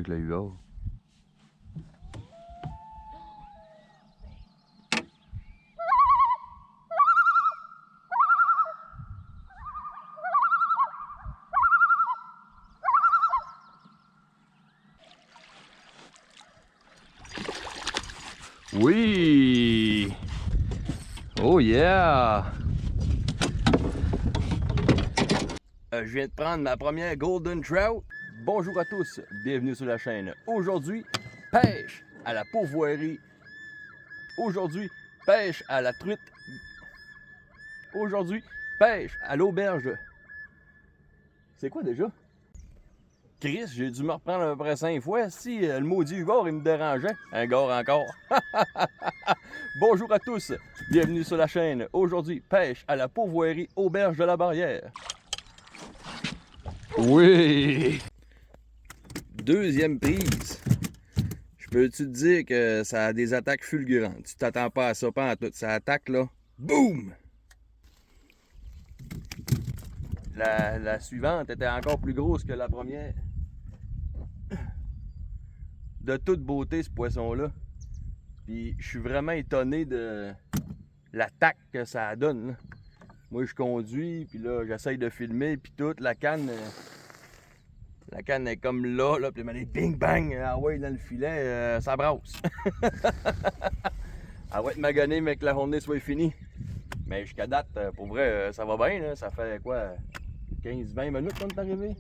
avec le huard. Oui! Oh yeah! Je viens de prendre ma première Golden Trout. Bonjour à tous, bienvenue sur la chaîne. Aujourd'hui, pêche à la pourvoirie. Aujourd'hui, pêche à la truite. Aujourd'hui, pêche à l'auberge. C'est quoi déjà? Chris, j'ai dû me reprendre à peu près 5 fois. Si le maudit huard, il me dérangeait. Un gars encore. Bonjour à tous, bienvenue sur la chaîne. Aujourd'hui, pêche à la pourvoirie Auberge de la Barrière. Oui! Deuxième prise. Je peux-tu te dire que ça a des attaques fulgurantes? Tu t'attends pas à ça, pas à tout. Ça attaque là. Boum! La suivante était encore plus grosse que la première. De toute beauté, ce poisson-là. Puis je suis vraiment étonné de l'attaque que ça donne. Là. Moi, je conduis, puis là, j'essaye de filmer, puis toute la canne est comme là, puis elle dit bing bang, ah ouais, dans le filet, ça brasse. Elle va être maganée, mais que la journée soit finie. Mais jusqu'à date, pour vrai, ça va bien, là. Ça fait quoi, 15-20 minutes qu'on est arrivé?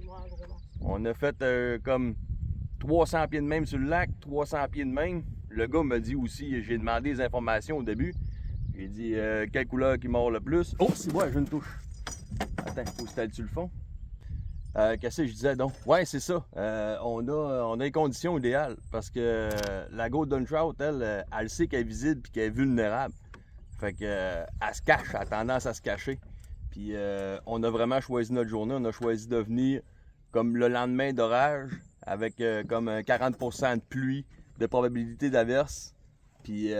On a fait comme 300 pieds de même sur le lac, 300 pieds de même. Le gars m'a dit aussi, j'ai demandé des informations au début. J'ai dit quelle couleur qui mord le plus. Oh, c'est moi, j'ai une touche. Attends, faut se dessus le fond. Qu'est-ce que je disais donc? Ouais, c'est ça. On a les conditions idéales parce que la Golden Trout, elle sait qu'elle est visible et qu'elle est vulnérable. Fait que elle se cache, elle a tendance à se cacher. Puis on a vraiment choisi notre journée. On a choisi de venir comme le lendemain d'orage avec comme 40% de pluie, de probabilité d'averse. Puis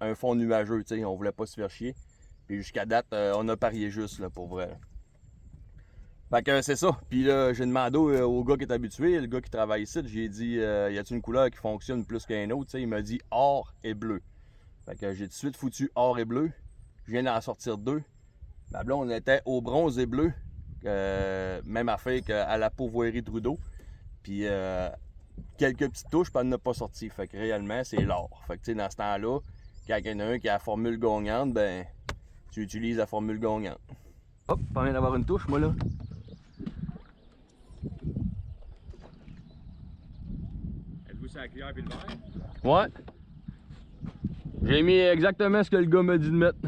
un fond nuageux, tu sais, on voulait pas se faire chier. Puis jusqu'à date, on a parié juste, là, pour vrai. Fait que c'est ça. Puis là, j'ai demandé au gars qui est habitué, le gars qui travaille ici, j'ai dit, y a-t-il une couleur qui fonctionne plus qu'un autre? Tu sais, il m'a dit or et bleu. Fait que j'ai tout de suite foutu or et bleu. Je viens d'en sortir 2. Ma blonde était au bronze et bleu. Même affaire qu'à la pourvoirie Trudeau. Puis quelques petites touches, puis elle n'a pas sorti. Fait que réellement, c'est l'or. Fait que tu sais, dans ce temps-là, quand il y en a un qui a la formule gagnante, ben, tu utilises la formule gagnante. Hop, pas bien d'avoir une touche, moi, là. Êtes-vous sur la cuillère et le verre? Ouais. J'ai mis exactement ce que le gars m'a dit de mettre.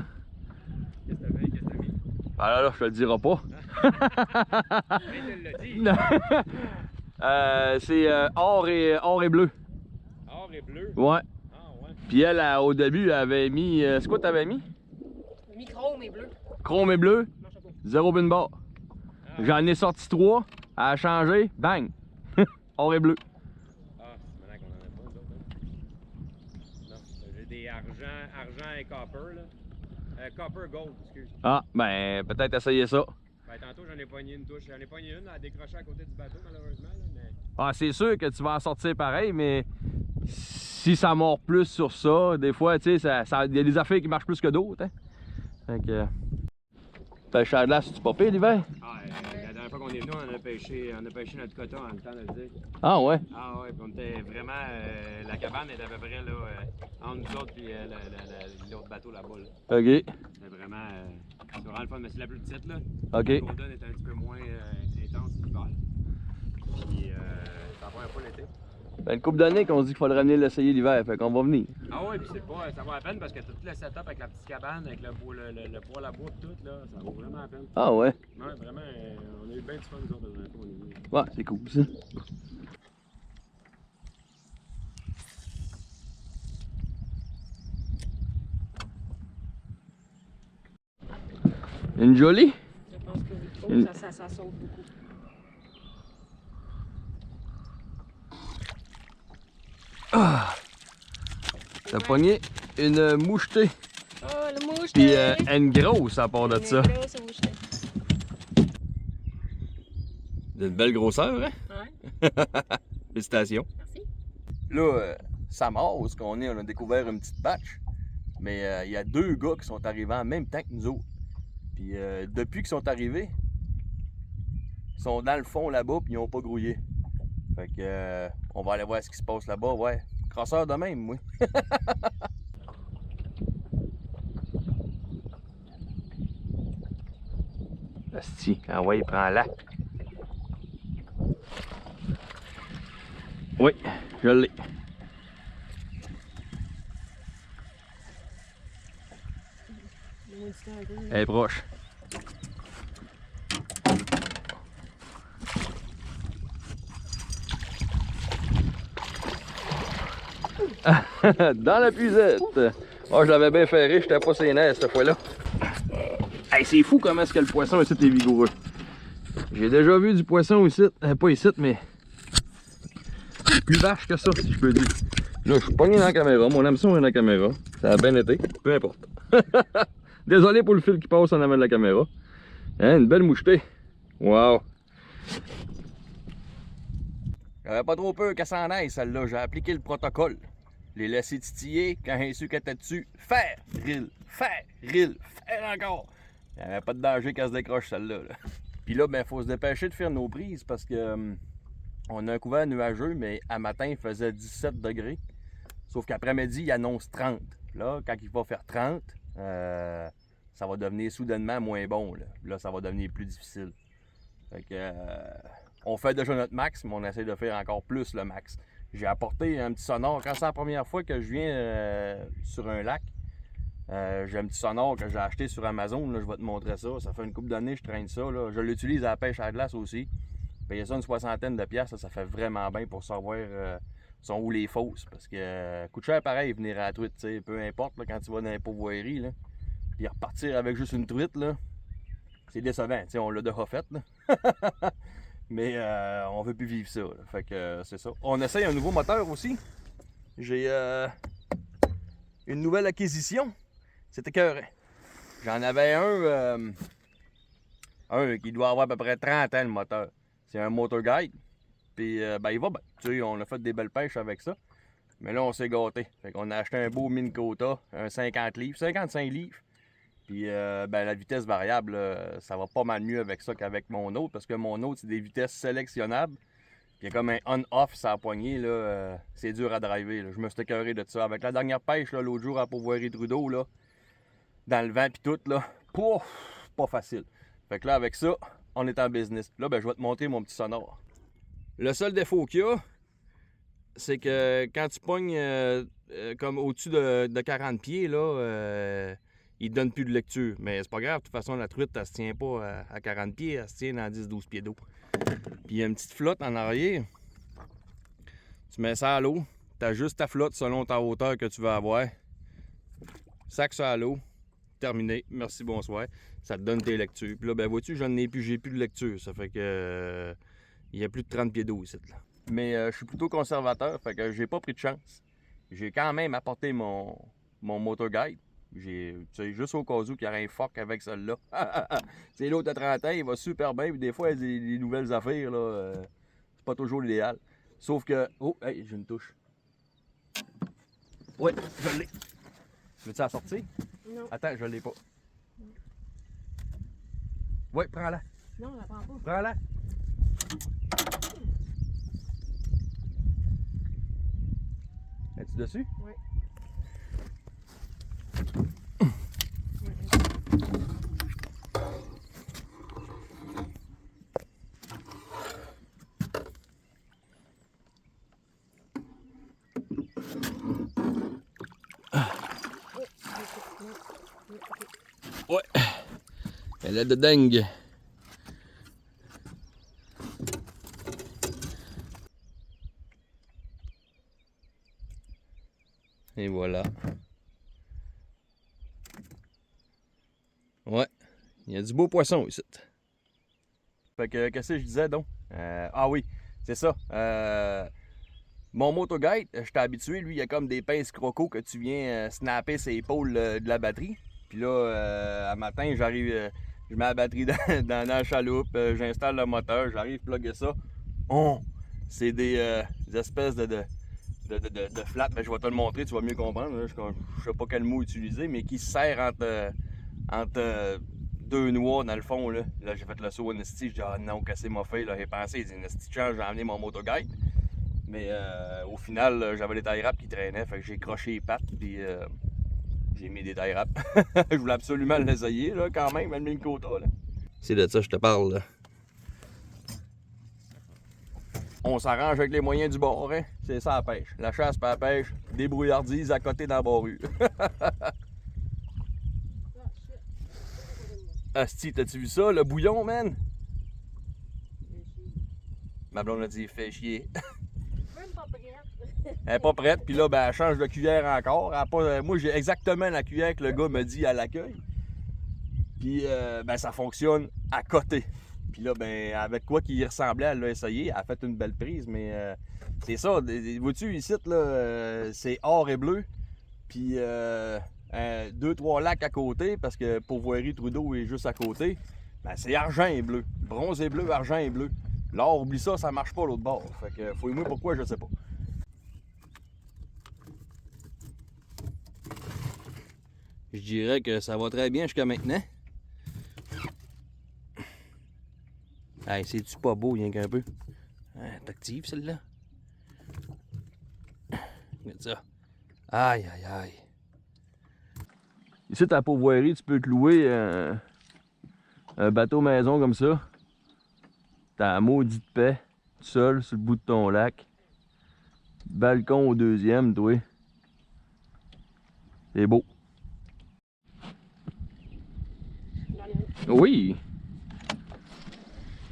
Qu'est-ce que t'as fait? Qu'est-ce que t'as mis? Ah là, je te le dirai pas. Mais tu l'as dit. C'est or et bleu. Or et bleu? Ouais. Ah ouais. Puis elle, au début, elle avait mis... c'est quoi t'avais mis? Chrome et bleu. Chrome et bleu, 0 bin bar. Ah. J'en ai sorti 3, elle a changé, bang! Or et bleu. Ah, c'est maintenant qu'on en a pas, nous autres. Hein? Non, j'ai des argent et copper, là. Copper gold, excuse. Ah, ben, peut-être essayer ça. Ben, tantôt, j'en ai pogné une touche. J'en ai pogné une, elle a décroché à côté du bateau, malheureusement, là, mais... Ah, c'est sûr que tu vas en sortir pareil, mais si ça mord plus sur ça, des fois, tu sais, il y a des affaires qui marchent plus que d'autres, hein. Fait que... Pêche à la glace, c'est pas pire l'hiver? Ah, la dernière fois qu'on est venu, on a pêché notre coton en le temps de le dire. Ah ouais? Ah ouais, puis on était vraiment... la cabane est à peu près là, entre nous autres et l'autre bateau là-bas. Là. Ok. C'est vraiment le fun, mais c'est la plus petite là. Ok. La Golden est un petit peu moins intense l'hiver. Puis ça va un peu l'été. Ben, une couple d'années qu'on se dit qu'il faudrait venir l'essayer l'hiver, fait qu'on va venir. Ah ouais, puis c'est pas, ça vaut la peine parce que tout le setup avec la petite cabane, avec le poêle à bois et tout, là, ça vaut vraiment la peine. Ah ouais? Ouais, vraiment, on a eu bien du fun nous autres dans on est venus. Ouais, c'est cool ça. Une jolie? Je pense que oui. Oh, ça saute beaucoup. Ah! T'as pogné une mouchetée. Oh, le mouche! Puis une grosse à part de ça. D'une belle grosseur, hein? Ouais. Félicitations. Merci. Là, ça marche qu'on est, on a découvert une petite batch. Mais il y a 2 gars qui sont arrivés en même temps que nous autres. Puis depuis qu'ils sont arrivés, ils sont dans le fond là-bas puis ils n'ont pas grouillé. Fait que on va aller voir ce qui se passe là-bas. Ouais, crosseur de même, moi. Asti, ah ouais, prends-la. Oui, je l'ai. Elle est proche. Dans la puisette. Moi, je l'avais bien ferré, j'étais pas ses nerfs cette fois-là. Hey, c'est fou comment est-ce que le poisson ici est vigoureux. J'ai déjà vu du poisson ici, pas ici, mais plus vache que ça, si je peux dire. Là, je suis pogné dans la caméra, mon hameçon est dans la caméra. Ça a bien été, peu importe. Désolé pour le fil qui passe en avant de la caméra. Hein, une belle mouchetée. Wow. J'avais pas trop peur qu'elle s'en aille, celle-là. J'ai appliqué le protocole. Les laisser titiller quand j'ai su qu'elle était dessus. Faire, rille, faire encore. Il n'y avait pas de danger qu'elle se décroche, celle-là. Là. Puis là, ben, faut se dépêcher de faire nos prises parce que on a un couvert nuageux, mais à matin, il faisait 17 degrés. Sauf qu'après-midi, il annonce 30. Là, quand il va faire 30, ça va devenir soudainement moins bon. Là, ça va devenir plus difficile. Fait que, on fait déjà notre max, mais on essaie de faire encore plus le max. J'ai apporté un petit sonore. Quand c'est la première fois que je viens sur un lac, j'ai un petit sonore que j'ai acheté sur Amazon. Là, je vais te montrer ça. Ça fait une couple d'années que je traîne ça. Là. Je l'utilise à la pêche à la glace aussi. Payer ça une 60aine de piastres, ça fait vraiment bien pour savoir sont où les fausses. Parce que coûte cher pareil venir à la truite, t'sais, peu importe là, quand tu vas dans les pourvoiries. Là, puis repartir avec juste une truite, là, c'est décevant. T'sais, on l'a déjà fait. Là. Mais on veut plus vivre ça. Là. Fait que c'est ça. On essaye un nouveau moteur aussi. J'ai une nouvelle acquisition. C'était écœurant. J'en avais un qui doit avoir à peu près 30 ans le moteur. C'est un Motor Guide. Puis ben, il va bien. Tu sais, on a fait des belles pêches avec ça. Mais là, on s'est gâté. Fait qu'on a acheté un beau Minn Kota, un 50 livres, 55 livres. Puis ben, la vitesse variable, ça va pas mal mieux avec ça qu'avec mon autre. Parce que mon autre, c'est des vitesses sélectionnables. Puis il y a comme un on-off sur la poignée. C'est dur à driver. Là. Je me suis écœuré de ça. Avec la dernière pêche, l'autre jour à Pourvoirie Trudeau, là, dans le vent puis tout, là, pouf, pas facile. Fait que là, avec ça, on est en business. Là, ben, je vais te montrer mon petit sonore. Le seul défaut qu'il y a, c'est que quand tu pognes comme au-dessus de 40 pieds, là, il ne donne plus de lecture. Mais c'est pas grave, de toute façon, la truite, elle se tient pas à 40 pieds, elle se tient dans 10-12 pieds d'eau. Puis il y a une petite flotte en arrière. Tu mets ça à l'eau, tu ajustes ta flotte selon ta hauteur que tu veux avoir. Sac ça à l'eau. Terminé, merci, bonsoir. Ça te donne tes lectures. Puis là, ben vois-tu, j'ai plus de lecture. Ça fait que il y a plus de 30 pieds d'eau ici. Là. Mais je suis plutôt conservateur, fait que j'ai pas pris de chance. J'ai quand même apporté mon Motor Guide. Tu sais, juste au cas où qu'il y aurait un fuck avec celle-là. C'est l'autre à 30 ans, il va super bien. Puis des fois, il y a des nouvelles affaires, là. C'est pas toujours l'idéal. Sauf que. Oh, hey, j'ai une touche. Ouais, je l'ai. Veux-tu la sortir? Non. Attends, je l'ai pas. Ouais, prends-la. Non, on la prend pas. Prends-la. Es-tu dessus? Oui. Ouais. Elle est de dingue. Et voilà. Ouais. Il y a du beau poisson ici. Fait que, qu'est-ce que je disais donc? Ah oui, c'est ça. Mon Motor Guide, j'étais habitué, lui, il y a comme des pinces croco que tu viens snapper ses épaules de la batterie. Puis là, à matin, j'arrive, je mets la batterie dans la chaloupe, j'installe le moteur, j'arrive plugger ça. C'est des espèces de flats. Ben, je vais te le montrer, tu vas mieux comprendre. Là. Je sais pas quel mot utiliser, mais qui se serre entre deux noix dans le fond. Là, j'ai fait le saut en esti. Je dis, ah non, qu'est-ce que m'a fait? J'ai pensé, il dit, une esti de chance, j'ai emmené mon motoguide. Mais au final, j'avais des tie wraps qui traînaient. Fait que j'ai croché les pattes. Puis j'ai mis des tie wraps. Je voulais absolument l'essayer, là, quand même, le quota. C'est de ça que je te parle. Là. On s'arrange avec les moyens du bord, hein? C'est ça la pêche. La chasse pas la pêche, débrouillardise à côté dans la barrue. Asti, t'as-tu vu ça, le bouillon, man? Ma blonde a dit, fait chier. Même pas prête. Elle est pas prête, puis là, ben, elle change de cuillère encore. Moi, j'ai exactement la cuillère que le gars me dit à l'accueil. Puis, ben, ça fonctionne à côté. Puis là, ben, avec quoi qui ressemblait, elle l'a essayé. Elle a fait une belle prise, mais c'est ça. Vois-tu, ici, là, c'est or et bleu. Puis, 2-3 lacs à côté, parce que Pourvoirie Trudeau est juste à côté. Ben, c'est argent et bleu. Bronze et bleu, argent et bleu. L'or, oublie ça, ça marche pas l'autre bord. Fait que, fouille-moi pourquoi, je sais pas. Je dirais que ça va très bien jusqu'à maintenant. Hey, c'est-tu pas beau, rien qu'un peu? Hein, t'es active, celle-là? Regarde ça. Aïe, aïe, aïe. Ici, à la Pourvoirie, tu peux te louer un bateau maison comme ça. T'as la maudite paix, tout seul, sur le bout de ton lac. Balcon au deuxième, toi. C'est beau. Oui!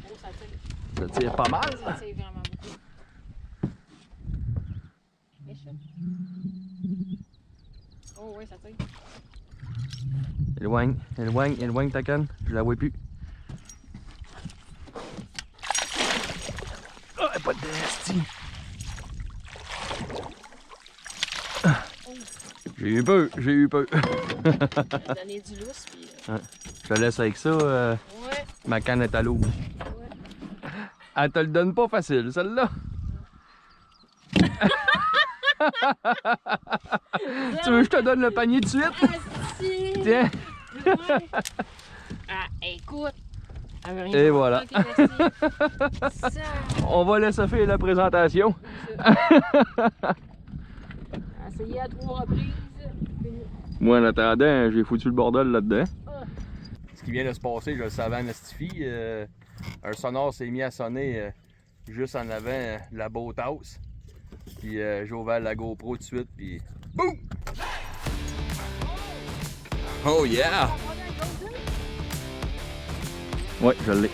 Oh, ça tire. Ça tire pas mal. Ça tire vraiment beaucoup. Oh oui, ça tire. Éloigne, éloigne, éloigne ta canne. Je la vois plus. Oh, pas de desti. J'ai eu peur, j'ai eu peur. Donner du lousse, puis... Je te laisse avec ça. Ouais. Ma canne est à l'eau. Ouais. Elle te le donne pas facile, celle-là. Tu veux que je te donne le panier de suite? Ah, si. Tiens. Ouais. Ah, écoute. Elle veut rien Et faire, voilà. ok, merci. Ça. On va laisser faire la présentation. Essayé à 3 reprises. Moi, en attendant, j'ai foutu le bordel là-dedans. Ah. Ce qui vient de se passer, je le savais en estifie. Un sonore s'est mis à sonner juste en avant de la boat house. Puis j'ai ouvert la GoPro tout de suite, puis boum! Oh yeah! Ouais, je l'ai.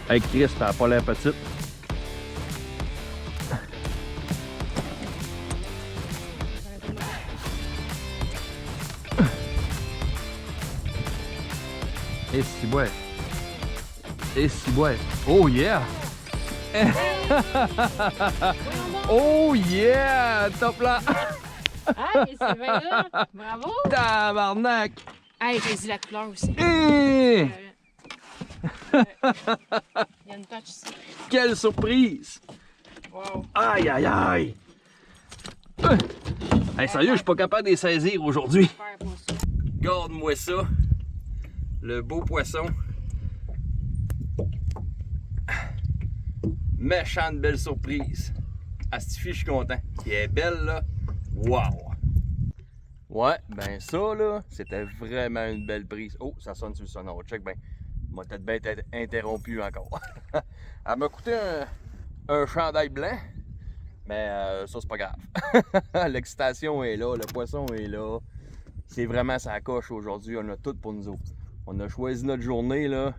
Avec Chris, t'as pas l'air petite. Et si ouais. Et si ouais. Oh yeah! Oh yeah! Top là! Hey, c'est bien là! Bravo! Tabarnak! Hey, j'ai dit la couleur aussi. Hey! Il y a une touch ici. Quelle surprise! Wow! Aïe aïe aïe! Hey, sérieux, je suis pas capable de les saisir aujourd'hui. Faire pour ça. Garde-moi ça. Le beau poisson. Méchante belle surprise. Astifi, je suis content. Elle est belle là. Wow! Ouais, ben ça là, c'était vraiment une belle prise. Oh, ça sonne sur le sonore. Check ben. M'a peut-être bien été interrompu encore. Elle m'a coûté un chandail blanc. Mais ça, c'est pas grave. L'excitation est là, le poisson est là. C'est vraiment sa coche aujourd'hui. On a tout pour nous autres. On a choisi notre journée là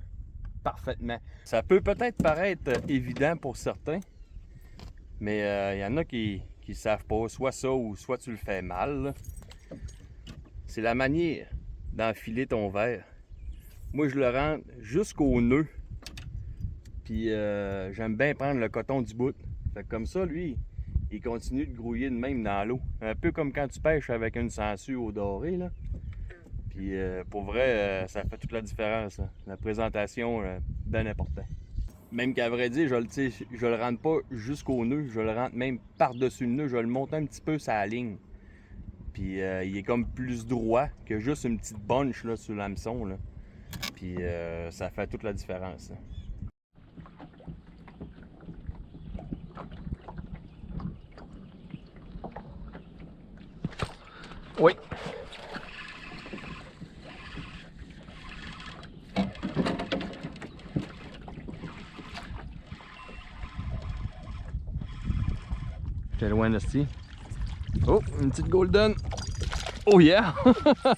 parfaitement. Ça peut peut-être paraître évident pour certains, mais il y en a qui savent pas. Soit ça ou soit tu le fais mal. C'est la manière d'enfiler ton verre. Moi, je le rentre jusqu'au nœud. Puis j'aime bien prendre le coton du bout. Fait que comme ça, lui, il continue de grouiller de même dans l'eau. Un peu comme quand tu pêches avec une sangsue au doré, là. Puis pour vrai, ça fait toute la différence. Hein. La présentation, bien important. Même qu'à vrai dire, je le rentre pas jusqu'au nœud, je le rentre même par-dessus le nœud, je le monte un petit peu sur la ligne. Puis il est comme plus droit que juste une petite bunch là, sur l'hameçon. Là. Puis ça fait toute la différence. Là. Oui. J'étais loin de ici. Oh, une petite golden. Oh yeah!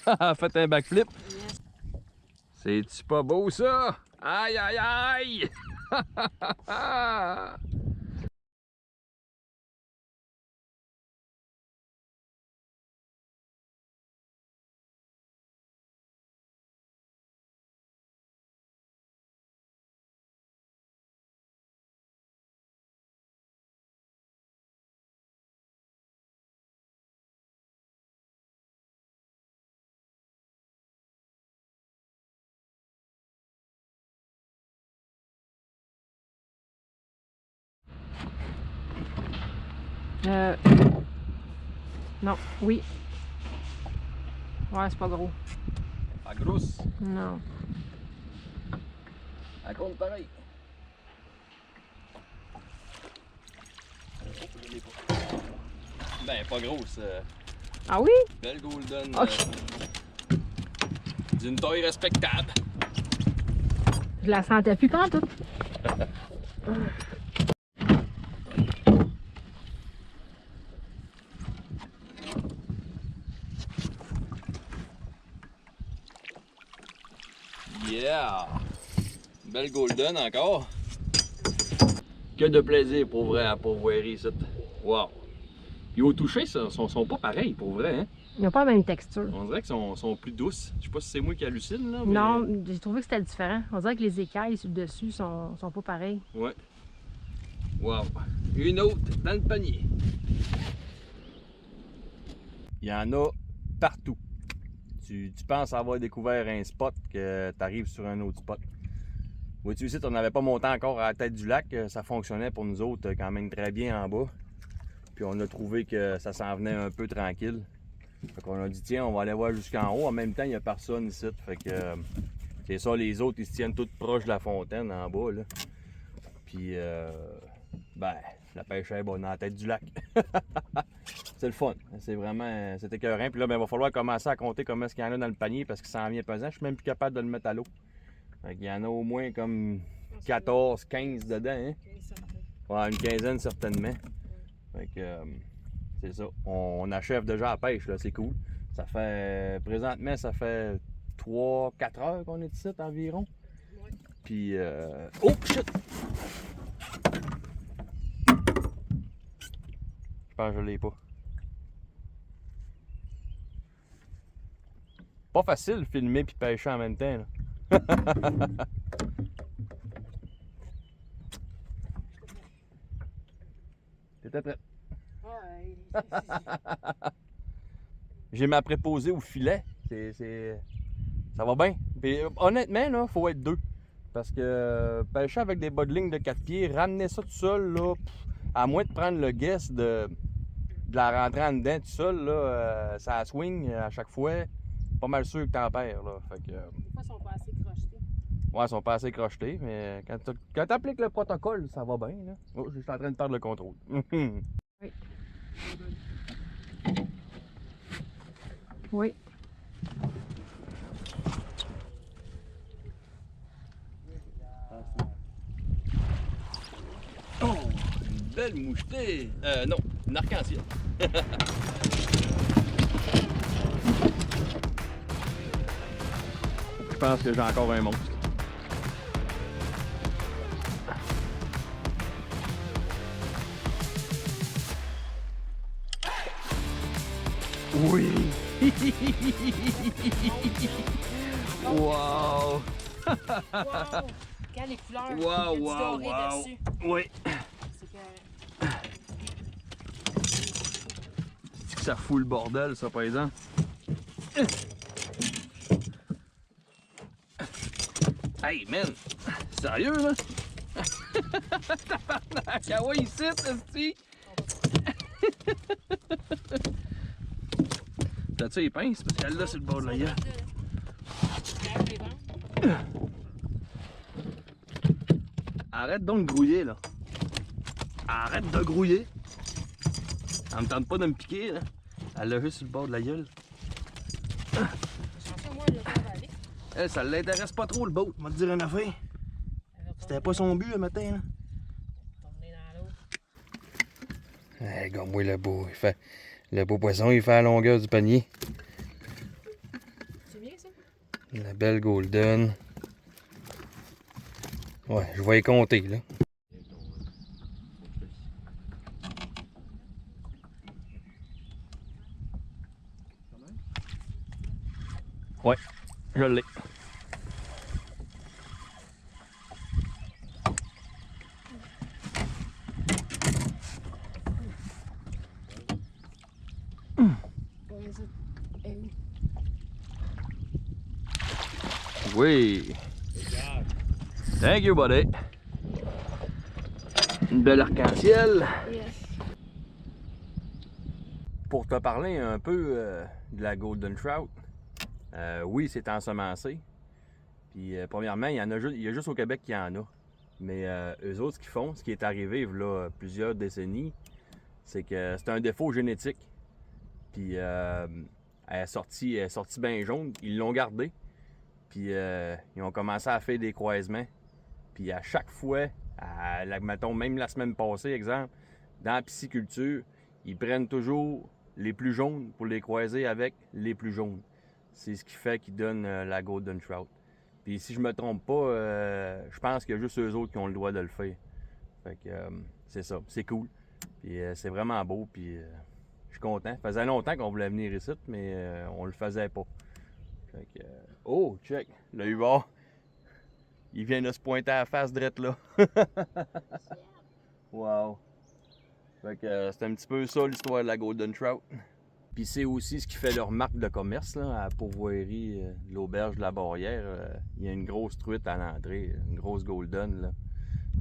Elle a fait un backflip. C'est-tu pas beau ça? Aïe aïe aïe! Non, oui. Ouais, c'est pas gros. Pas grosse. Non. Elle compte pareil. Ben, pas grosse. Ah oui? Belle golden. Ok. D'une taille respectable. Je la sentais plus pantoute. Yeah! Belle golden encore. Que de plaisir pour vrai à pourvoir ici. Wow! Puis au toucher, ça, sont pas pareils pour vrai. Hein? Ils n'ont pas la même texture. On dirait qu'ils sont plus douces. Je sais pas si c'est moi qui hallucine là. Mais... Non, j'ai trouvé que c'était différent. On dirait que les écailles sur le dessus sont pas pareilles. Ouais. Wow! Une autre dans le panier. Il y en a partout. Tu penses avoir découvert un spot que tu arrives sur un autre spot. Vois-tu ici, on n'avait pas monté encore à la tête du lac. Ça fonctionnait pour nous autres quand même très bien en bas. Puis on a trouvé que ça s'en venait un peu tranquille. Fait qu'on a dit tiens, on va aller voir jusqu'en haut. En même temps, il n'y a personne ici. Fait que c'est ça, les autres ils se tiennent tous proches de la fontaine en bas. Là. Puis ben, la pêche est bonne dans la tête du lac. C'est le fun. C'est vraiment. C'est écœurant. Puis là, ben, il va falloir commencer à compter comment est-ce qu'il y en a dans le panier parce qu'il s'en vient pesant. Je suis même plus capable de le mettre à l'eau. Il y en a au moins comme 14, 15 dedans. Hein? Ouais, une quinzaine certainement. Fait que c'est ça. On achève déjà la pêche, là. C'est cool. Ça fait. Présentement, ça fait 3-4 heures qu'on est ici environ. Puis. Oh shit! Je pense que je l'ai pas. Pas facile de filmer puis pêcher en même temps. Là. T'étais prêt? Ouais. J'ai ma préposée au filet. Ça va bien. Puis, honnêtement, là, faut être deux. Parce que pêcher avec des bas de ligne de 4 pieds, ramener ça tout seul, là, à moins de prendre le guess de la rentrer en dedans tout seul, là, ça swing à chaque fois. Pas mal sûr que t'en perds. Là. Fait que, Des fois, ils sont pas assez crochetés. ouais, ils sont pas assez crochetés, mais quand tu appliques le protocole, ça va bien. Là. Oh, je suis en train de perdre le contrôle. Oui. Oui. Oh, une belle mouchetée. Non, une arc-en-ciel. Je pense que j'ai encore un monstre. Oui! Wow! Wow! Quand les couleurs, Wow, il y a du wow, doré wow. dessus. Oui! C'est que... C'est que ça fout le bordel, ça, par exemple. Hey, man! Sérieux, là? Tabarnak! Ah ouais, ici, esti! T'as-tu les pinces? Parce qu'elle là, c'est le bord de la gueule. Arrête donc de grouiller, là. Arrête de grouiller. Elle me tente pas de me piquer, là. Elle l'a juste sur le bord de la gueule. Elle, ça l'intéresse pas trop, le boat. Je vais te dire une affaire. C'était pas son but, le matin, là. Hey, regarde-moi le beau. Le beau poisson, il fait la longueur du panier. C'est bien, ça? La belle golden. Ouais, je vais y compter, là. Ouais, je l'ai. Oui. Thank you, buddy. Une belle arc-en-ciel. Yes. Pour te parler un peu de la Golden Trout, oui, c'est ensemencé. Puis, premièrement, il y a juste au Québec qu'il y en a. Mais eux autres, ce qu'ils font, ce qui est arrivé là plusieurs décennies, c'est que c'est un défaut génétique. Puis, elle est sortie bien jaune. Ils l'ont gardée. Puis, ils ont commencé à faire des croisements. Puis, à chaque fois, mettons, même la semaine passée, exemple, dans la pisciculture, ils prennent toujours les plus jaunes pour les croiser avec les plus jaunes. C'est ce qui fait qu'ils donnent la Golden Trout. Puis si je me trompe pas, je pense qu'il y a juste eux autres qui ont le droit de le faire. Fait que c'est ça, c'est cool. Puis c'est vraiment beau, puis je suis content. Ça faisait longtemps qu'on voulait venir ici, mais on le faisait pas. Fait que, oh, check, le huard. Il vient de se pointer à la face drette là. Wow. Fait que c'est un petit peu ça l'histoire de la Golden Trout. Puis c'est aussi ce qui fait leur marque de commerce là, à la pourvoirie de l'auberge de la Barrière. Il y a une grosse truite à l'entrée, une grosse Golden. Là.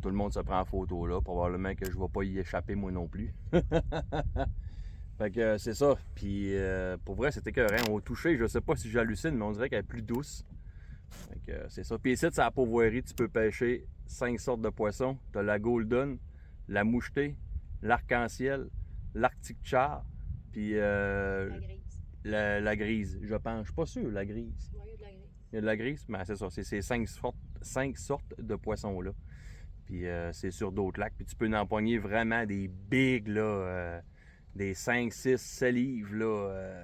Tout le monde se prend en photo là. Probablement que je ne vais pas y échapper moi non plus. Fait que c'est ça. Puis pour vrai, c'était écœurant. Au toucher, je sais pas si j'hallucine, mais on dirait qu'elle est plus douce. Fait que c'est ça. Puis ici, c'est à la pourvoirie, tu peux pêcher 5 sortes de poissons. Tu as la Golden, la mouchetée, l'arc-en-ciel, l'arctic char, puis la grise, je pense. Je suis pas sûr, la grise. Ouais, il y a de la grise. Il y a de la grise, mais c'est ça. C'est ces 5 sortes de poissons-là. Puis c'est sur d'autres lacs. Puis tu peux empoigner vraiment des bigs, là, des 5, 6, 7 livres, là,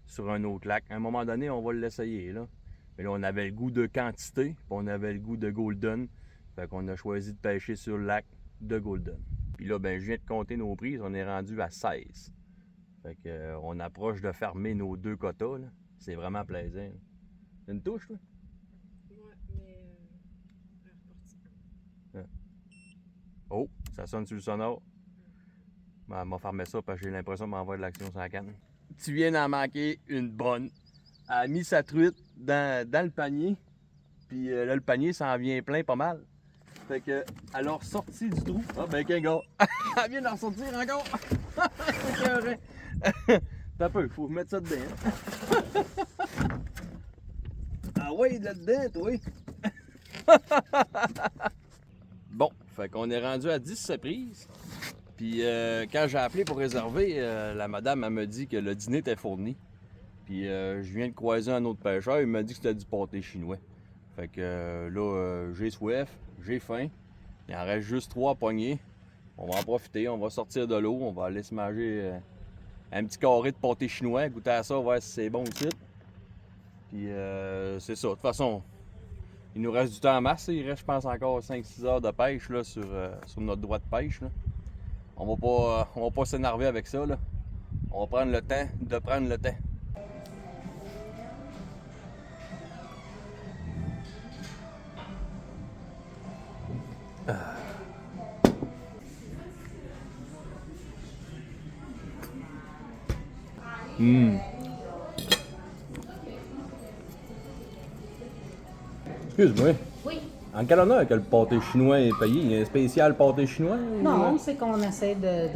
sur un autre lac. À un moment donné, on va l'essayer, là. Mais là, on avait le goût de quantité, puis on avait le goût de Golden. Fait qu'on a choisi de pêcher sur le lac de Golden. Puis là, ben, je viens de compter nos prises, on est rendu à 16. Fait que, on approche de fermer nos 2 quotas, là. C'est vraiment plaisant. C'est une touche, toi? Ouais, mais elle est repartie. Oh, ça sonne sur le sonore. Ben, m'a fermé ça parce que j'ai l'impression de m'envoyer de l'action sur la canne. Tu viens d'en manquer une bonne. Elle a mis sa truite dans le panier. Puis là, le panier s'en vient plein pas mal. Fait que, elle a ressorti du trou. Ah, ben, qu'un gars. Elle vient d'en ressortir encore. T'as peu, faut mettre ça dedans. Ah ouais, là-dedans, toi. Bon, fait qu'on est rendu à 10 prises. Puis quand j'ai appelé pour réserver, la madame elle me dit que le dîner était fourni. Puis je viens de croiser un autre pêcheur, il m'a dit que c'était du pâté chinois. Fait que là, j'ai soif, j'ai faim. Il en reste juste 3 poignées. On va en profiter, on va sortir de l'eau, on va aller se manger un petit carré de pâté chinois, goûter à ça, voir si c'est bon ou site. Puis c'est ça. De toute façon, il nous reste du temps en masse. Il reste, je pense, encore 5-6 heures de pêche là, sur notre droit de pêche. Là. On va pas s'énerver avec ça. Là. On va prendre le temps de prendre le temps. Excuse-moi. Oui. En quel honneur que le pâté chinois est payé? Il y a un spécial pâté chinois? ou- Non, c'est qu'on essaie de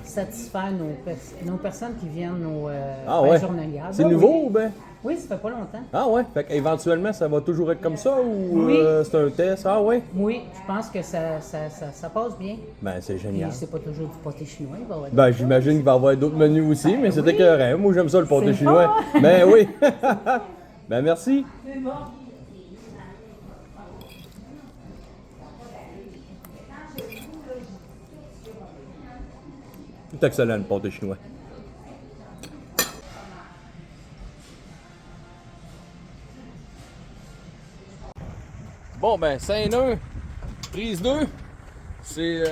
satisfaire nos personnes qui viennent aux Ah fêtes ouais? journalières. C'est Ben nouveau oui. ou ben? Oui, ça fait pas longtemps. Ah ouais? Fait qu'éventuellement, ça va toujours être comme ça ou Oui. c'est un test? Ah ouais? Oui, je pense que ça passe bien. Ben, c'est Puis génial. c'est pas toujours du pâté chinois, il va y avoir Ben, d'autres j'imagine qu'il va y avoir d'autres menus aussi, mais c'était Oui. écœurant. Moi, j'aime ça, le pâté C'est chinois. bon. Ben oui. Ben, merci. choses. C'est bon. C'est excellent, le pâté chinois. Bon, ben, Saint-Neu, prise 2, c'est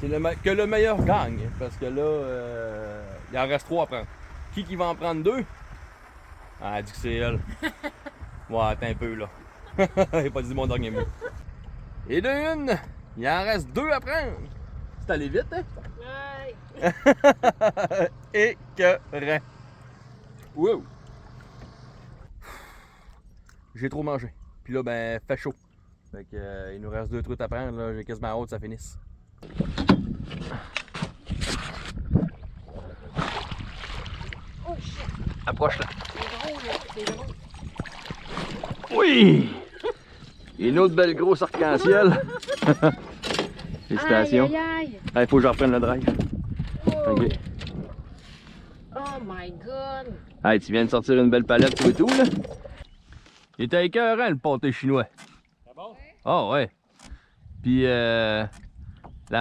que le meilleur gagne, parce que là, il en reste 3 à prendre. Qui va en prendre 2? Ah, elle dit que c'est elle. Ouais, attends un peu, là. J'ai pas dit mon dernier mot. Et de une, il en reste 2 à prendre. C'est allé vite, hein? Ouais. Écœurant. Wow! J'ai trop mangé. Puis là, ben, fait chaud. Fait que, il nous reste 2 trucs à prendre. Là, j'ai quasiment hâte que ça finisse. Oh shit. Approche-la. C'est gros, là. C'est gros. Oui! Une autre belle grosse arc-en-ciel. Félicitations. Aïe, aïe, aïe. Il faut que je reprenne le drive. Oh. Ok. Oh my god. Hey, tu viens de sortir une belle palette pour et tout, là. Il était écœurant, le pâté chinois. C'est bon? Ah ouais. Puis la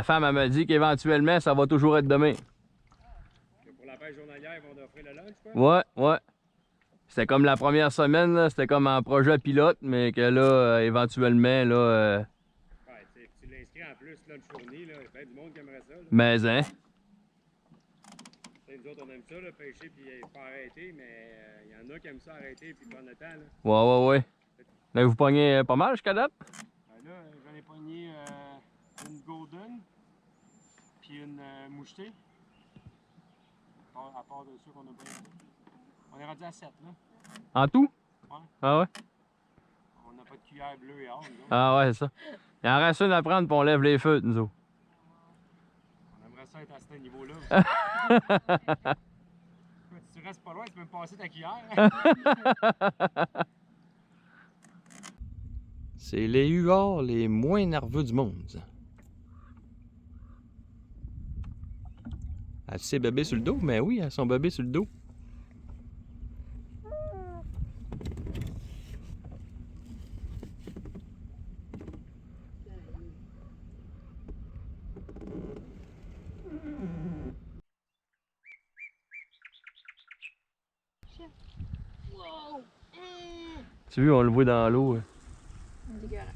femme, elle m'a dit qu'éventuellement, ça va toujours être demain. Que pour la pêche journalière, ils vont offrir le lunch, quoi? Ouais. C'était comme la première semaine, là, c'était comme un projet pilote, mais que là, éventuellement, là, Ouais, tu l'inscris en plus, lunch fourni, là. Il y a bien du monde qui aimerait ça, là. mais hein. Nous autres, on aime ça, là, pêcher puis pas arrêter, mais il y en a qui aiment ça arrêter puis prendre le temps, là. Ouais. Là, vous pognez pas mal jusqu'à date? Ben là, j'en ai pogné une golden, puis une mouchetée. À part de ceux qu'on a pogné. On est rendu à 7, là. En tout? Ouais. Ah ouais? On n'a pas de cuillère bleue et or, nous autres. Ah ouais, c'est ça. Il en reste une à prendre, puis on lève les feux, nous autres. On aimerait ça être à ce niveau-là. Si tu restes pas loin, tu peux me passer ta cuillère. C'est les huards les moins nerveux du monde. Ça. Elle sait bébé sur le dos? Mais oui, elle a son bébé sur le dos. Wow. Tu vois, on le voit dans l'eau. Dégueulasse.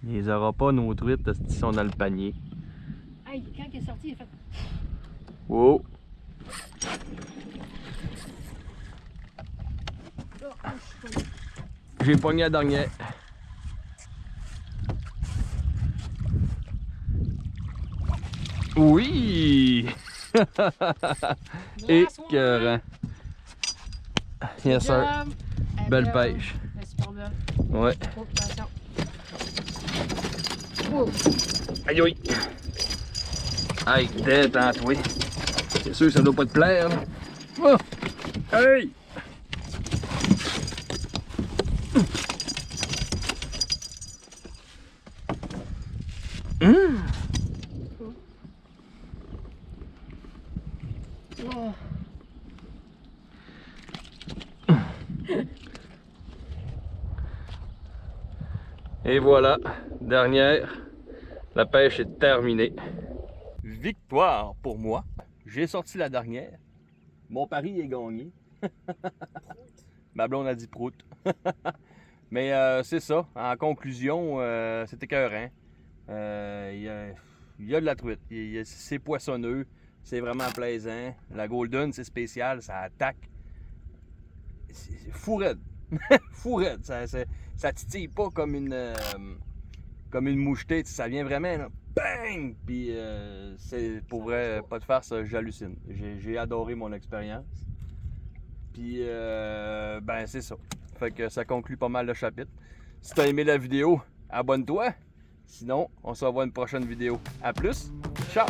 Il les aura pas, nos truites, parce qu'ils sont dans le panier. Hey, quand il est sorti, il a fait. Wow! J'ai pogné la dernière. Oui! Écœurant. Yes, sir. Belle pêche. Elle est super belle. Ouais. Oh, attention. Oh. Aïe aïe! Aïe, détends-toi. C'est sûr que ça doit pas te plaire, là. Oh! Hey! Oh. Et voilà, dernière. La pêche est terminée. Victoire pour moi. J'ai sorti la dernière. Mon pari est gagné. Ma blonde a dit prout. Mais c'est ça. En conclusion, c'est écœurant. Il y a de la truite. C'est poissonneux. C'est vraiment plaisant. La golden, c'est spécial. Ça attaque. C'est fou raide. Fou raide. Ça titille pas comme une mouchetée. Ça vient vraiment là, bang! Puis c'est pour vrai, pas de farce, j'hallucine. J'ai adoré mon expérience. Puis ben c'est ça. Fait que ça conclut pas mal le chapitre. Si t'as aimé la vidéo, abonne-toi. Sinon, on se revoit une prochaine vidéo. À plus. Ciao!